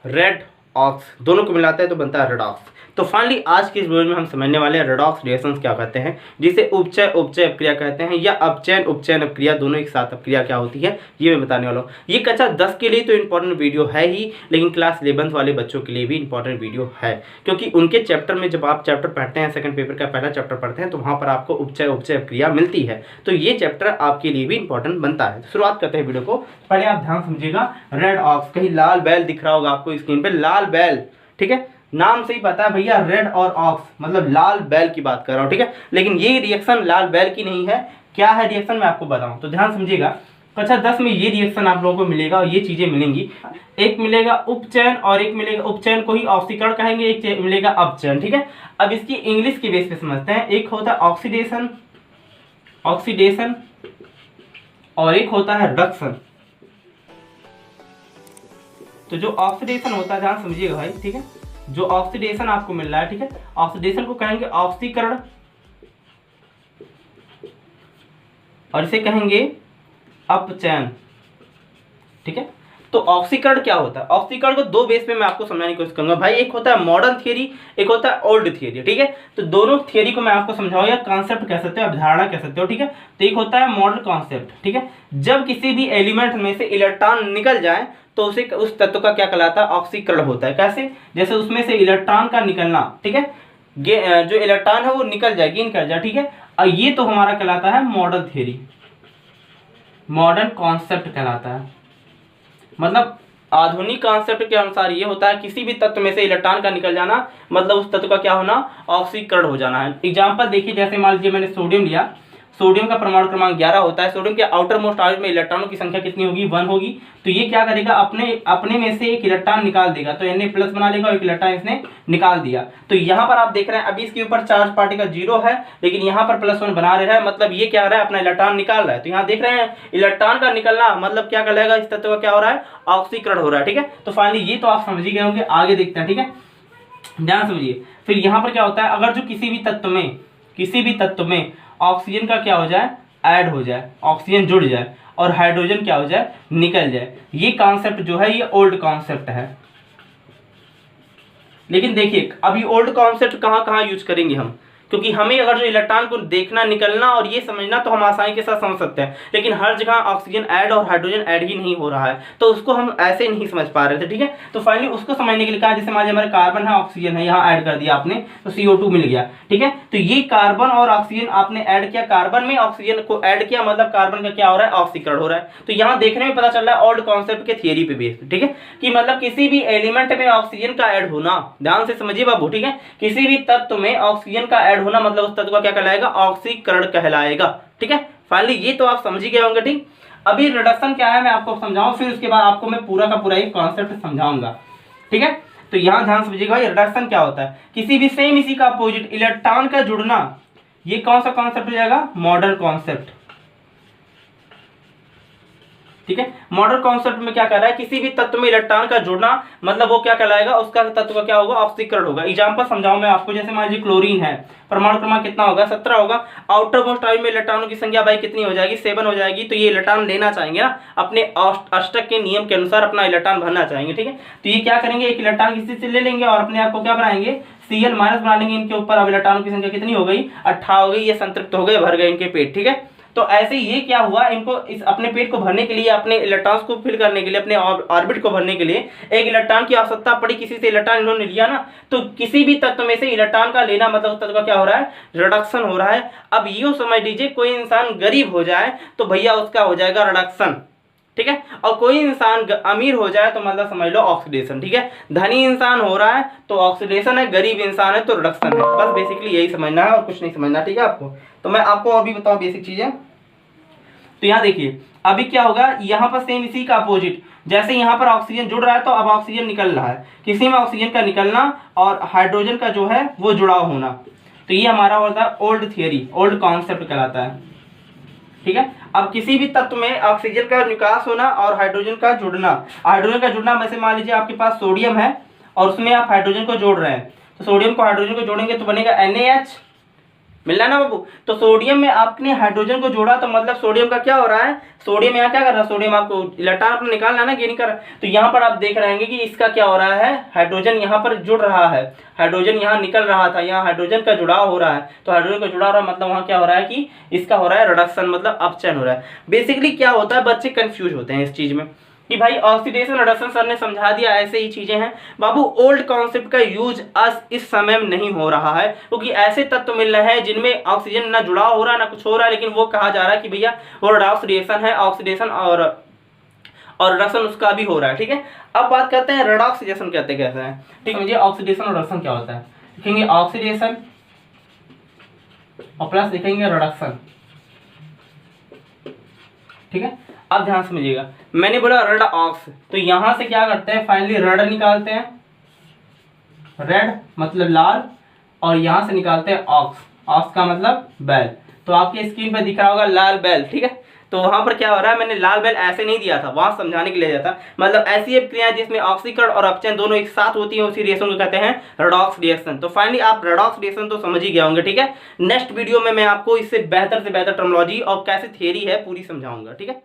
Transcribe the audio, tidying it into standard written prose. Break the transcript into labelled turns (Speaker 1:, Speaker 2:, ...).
Speaker 1: Red aux, दोनों को मिलाते हैं तो बनता है रेडॉक्स। तो फाइनली आज की इस वीडियो में हम समझने वाले हैं रेडॉक्स रिएक्शंस क्या कहते हैं, जिसे उपचय उपचय अपक्रिया कहते हैं, या अपचयन उपचयन अपक्रिया, दोनों एक साथ अपक्रिया क्या होती है ये मैं बताने वाला हूँ। ये कक्षा 10 के लिए तो इंपॉर्टेंट वीडियो है ही, लेकिन क्लास 11th वाले बच्चों के लिए भी इंपॉर्टेंट वीडियो है, क्योंकि उनके चैप्टर में जब आप चैप्टर पढ़ते हैं, सेकंड पेपर का पहला चैप्टर पढ़ते हैं, तो वहाँ पर आपको उपचय उपचय अपक्रिया मिलती है। तो ये चैप्टर आपके लिए भी इंपॉर्टेंट बनता है। शुरुआत करते हैं वीडियो को। पहले आप ध्यान समझिएगा, रेड ऑक्स, कहीं लाल बैल दिख रहा होगा आपको स्क्रीन पे, लाल बैल, ठीक है, नाम से ही पता है भैया रेड और ऑक्स मतलब लाल बैल की बात कर रहा हूं, ठीक है। लेकिन ये रिएक्शन लाल बैल की नहीं है। क्या है रिएक्शन मैं आपको बताऊं, तो ध्यान समझिएगा। कक्षा 10 में ये रिएक्शन आप लोगों को मिलेगा और ये चीजें मिलेंगी। एक मिलेगा उपचयन और एक मिलेगा, उपचयन को ही ऑक्सीकरण कहेंगे, एक मिलेगा अपचयन, ठीक है। अब इसकी इंग्लिश के बेस पे समझते हैं। एक होता है ऑक्सीडेशन, ऑक्सीडेशन, और एक होता है रिडक्शन। तो जो ऑक्सीडेशन होता है, ध्यान समझिएगा भाई, ठीक है, जो ऑक्सीडेशन आपको मिल रहा है, ठीक है, ऑक्सीडेशन को कहेंगे ऑक्सीकरण और इसे कहेंगे अपचयन, ठीक है। तो ऑक्सीकरण क्या होता है, ऑक्सीकरण को दो बेस पे मैं आपको समझाने की कोशिश करूंगा भाई। एक होता है मॉडर्न थियरी, एक होता है ओल्ड थियरी, ठीक है। तो दोनों थियरी को मैं आपको समझाऊंगा, या कॉन्सेप्ट कह सकते हो, अवधारणा कह सकते हो, ठीक है। तो एक होता है मॉडर्न कॉन्सेप्ट, ठीक है, जब किसी भी एलिमेंट में से इलेक्ट्रॉन निकल जाए तो उसे उस तत्व का क्या कहलाता है, ऑक्सीकरण होता है। कैसे, जैसे उसमें से इलेक्ट्रॉन का निकलना, ठीक है, जो इलेक्ट्रॉन है वो निकल जाए, गेन कर जाए, ठीक है। और ये तो हमारा कहलाता है मॉडर्न थियरी, मॉडर्न कॉन्सेप्ट कहलाता है। मतलब आधुनिक कॉन्सेप्ट के अनुसार ये होता है किसी भी तत्व में से इलेक्ट्रॉन का निकल जाना, मतलब उस तत्व का क्या होना, ऑक्सीकरण हो जाना है। एग्जांपल देखिए, जैसे मान लीजिए मैंने सोडियम लिया, सोडियम का परमाणु क्रमांक 11 होता है। सोडियम के आउटर मोस्ट ऑर्बिट में इलेक्ट्रॉनों की संख्या कितनी होगी, 1 होगी। तो ये क्या करेगा, अपने में से एक इलेक्ट्रॉन निकाल देगा, तो Na प्लस बना लेगा और एक इलेक्ट्रॉन इसने निकाल दिया। तो यहाँ पर आप देख रहे हैं अभी इसके ऊपर चार्ज पार्टिकल 0 है, लेकिन यहाँ पर +1 बना रहा है, मतलब ये क्या रहा है, अपना इलेक्ट्रॉन निकाल रहा है। तो यहाँ देख रहे हैं इलेक्ट्रॉन का निकलना मतलब क्या कहलाएगा, इस तत्व का क्या हो रहा है, ऑक्सीकरण हो रहा है, ठीक है। तो फाइनली ये तो आप समझ ही गए होंगे, आगे देखते हैं, ठीक है, ध्यान समझिए। फिर यहाँ पर क्या होता है, अगर जो किसी भी तत्व में ऑक्सीजन का क्या हो जाए, ऐड हो जाए, ऑक्सीजन जुड़ जाए और हाइड्रोजन क्या हो जाए, निकल जाए, ये कॉन्सेप्ट जो है ये ओल्ड कॉन्सेप्ट है। लेकिन देखिए अभी ओल्ड कॉन्सेप्ट कहाँ कहाँ यूज करेंगे हम, क्योंकि हमें अगर जो इलेक्ट्रॉन को देखना, निकलना और ये समझना तो हम आसानी के साथ समझ सकते हैं, लेकिन हर जगह ऑक्सीजन ऐड और हाइड्रोजन ऐड ही नहीं हो रहा है, तो उसको हम ऐसे नहीं समझ पा रहे थे, ठीक है। तो फाइनली उसको समझने के लिए कहा, जैसे मान लीजिए हमारे कार्बन है, ऑक्सीजन है, यहाँ ऐड कर दिया आपने तो CO2 मिल गया, ठीक है। तो ये कार्बन और ऑक्सीजन आपने ऐड किया, कार्बन में ऑक्सीजन को ऐड किया, मतलब कार्बन का क्या हो रहा है, ऑक्सीकरण हो रहा है। तो यहाँ देखने में पता चल रहा है ओल्ड कॉन्सेप्ट के थियरी पे बेस्ड, ठीक है, कि मतलब किसी भी एलिमेंट में ऑक्सीजन का ऐड होना, ध्यान से समझिए बाबू, ठीक है, किसी भी तत्व में ऑक्सीजन का ऐड होना मतलब उस तत्व का क्या कहलाएगा, ऑक्सीकरण कहलाएगा, ठीक है। फाइनली ये तो आप समझ ही गए होंगे, ठीक। अभी रिडक्शन क्या है मैं आपको समझाऊं, फिर उसके बाद आपको मैं पूरा का पूरा एक कॉन्सेप्ट समझाऊंगा, ठीक है। तो यहां ध्यान समझिएगा, रिडक्शन क्या होता है, किसी भी सेम इसी का अपोजिट इलेक्ट्रॉन का जुड़ना, ये कौन सा कॉन्सेप्ट हो जाएगा, मॉडर्न कॉन्सेप्ट, ठीक है। मॉडर्न कॉन्सेप्ट में क्या कर रहा है, किसी भी तत्व में इलेक्ट्रॉन का जुड़ना मतलब वो क्या कहलाएगा, उसका तत्व का क्या होगा, ऑक्सीकरण होगा। एग्जांपल समझाऊं मैं आपको, जैसे मान लीजिए क्लोरीन है, परमाणु क्रमांक कितना होगा, 17 होगा। आउटर मोस्ट ऑर्बिट में इलेक्ट्रॉनों की संख्या भाई कितनी हो जाएगी, 7 हो जाएगी। तो ये इलेक्ट्रॉन लेना चाहेंगे ना, अपने अष्टक के नियम के अनुसार अपना इलेक्ट्रॉन भरना चाहेंगे, ठीक है। तो ये क्या करेंगे, एक इलेक्ट्रॉन किसी से ले लेंगे और अपने आप को क्या बनाएंगे, Cl- बना लेंगे इनके ऊपर। अब इलेक्ट्रॉनों की संख्या कितनी हो गई, 18 हो गई, ये संतृप्त हो गए, भर गए इनके पेट, ठीक है। तो ऐसे ये क्या हुआ, इनको इस अपने पेट को भरने के लिए, अपने इलेक्ट्रॉन्स को फिल करने के लिए, अपने ऑर्बिट को भरने के लिए एक इलेक्ट्रॉन की आवश्यकता पड़ी, किसी से इलेक्ट्रॉन इन्होंने लिया ना। तो किसी भी तत्व में से इलेक्ट्रॉन का लेना मतलब उस तत्व का क्या हो रहा है, रिडक्शन हो रहा है। अब यूं समझ लीजिए, कोई इंसान गरीब हो जाए तो भैया उसका हो जाएगा रिडक्शन, ठीक है। और कोई इंसान अमीर हो जाए तो मतलब समझ लो ऑक्सीडेशन, ठीक है। धनी इंसान हो रहा है तो ऑक्सीडेशन है, गरीब इंसान है तो रिडक्शन है। बस बेसिकली यही समझना है और कुछ नहीं समझना, ठीक है आपको। तो मैं आपको और भी बताऊं बेसिक चीजें। तो यहाँ देखिए अभी क्या होगा, यहाँ पर सेम इसी का अपोजिट, जैसे यहाँ पर ऑक्सीजन जुड़ रहा है तो अब ऑक्सीजन निकल रहा है, किसी में ऑक्सीजन का निकलना और हाइड्रोजन का जो है वो जुड़ाव होना। तो ये हमारा होता है ओल्ड थियरी, ओल्ड कॉन्सेप्ट कहलाता है, ठीक है। अब किसी भी तत्व में ऑक्सीजन का निकास होना और हाइड्रोजन का जुड़ना, हाइड्रोजन का जुड़ना, वैसे मान लीजिए आपके पास सोडियम है और उसमें आप हाइड्रोजन को जोड़ रहे हैं, तो सोडियम को हाइड्रोजन को जोड़ेंगे तो बनेगा NaH, मिल रहा है ना बाबू। तो सोडियम में आपने हाइड्रोजन को जोड़ा तो मतलब सोडियम का क्या हो रहा है, सोडियम यहाँ क्या कर रहा है, सोडियम आपको इलेक्ट्रॉन अपना निकालना है ना, गेन कर। तो यहाँ पर आप देख रहे हैं कि इसका क्या हो रहा है, हाइड्रोजन यहाँ पर जुड़ रहा है, हाइड्रोजन यहाँ निकल रहा था, यहाँ हाइड्रोजन का जुड़ाव हो रहा है। तो हाइड्रोजन का जुड़ाव हो रहा है मतलब वहाँ क्या हो रहा है कि इसका हो रहा है रिडक्शन, मतलब अपचयन हो रहा है। बेसिकली क्या होता है, बच्चे कंफ्यूज होते हैं इस चीज में कि भाई ऑक्सीडेशन रिडक्शन सर ने समझा दिया, ऐसे ही चीजें हैं बाबू। ओल्ड कॉन्सेप्ट का यूज आज इस समय में नहीं हो रहा है, क्योंकि ऐसे तत्व मिल रहे हैं जिनमें ऑक्सीजन ना जुड़ाव हो रहा है ना कुछ हो रहा है, लेकिन वो कहा जा रहा है कि भैया वो रेडॉक्स रिएक्शन है, ऑक्सीडेशन और रिडक्शन उसका भी हो रहा है। ठीक है, अब बात करते हैं रेडॉक्स रिएक्शन कहते कैसे हैं। ठीक है, ऑक्सीडेशन और रिडक्शन क्या होता है, देखेंगे ऑक्सीडेशन और प्लस देखेंगे रिडक्शन। ठीक है, अब ध्यान समझिएगा, मैंने बोला रेड ऑक्स, तो यहां से क्या करते हैं, फाइनली रेड निकालते हैं, रेड मतलब लाल, और यहां से निकालते हैं ऑक्स, ऑक्स का मतलब बैल। तो आपके स्क्रीन पर दिख रहा होगा लाल बैल। ठीक है, तो वहां पर क्या हो रहा है, मैंने लाल बैल ऐसे नहीं दिया था, वहां समझाने के लिए दिया था। मतलब ऐसी एक क्रिया जिसमें ऑक्सीकरण और अपचयन दोनों एक साथ होती है, उसी रिएक्शन को कहते हैं रेडॉक्स रिएक्शन। तो फाइनली आप रेडॉक्स रिएक्शन तो समझ ही गए होंगे। ठीक है, नेक्स्ट वीडियो में मैं आपको इससे बेहतर से बेहतर टर्मिनोलॉजी और कैसे थियरी है पूरी समझाऊंगा। ठीक है।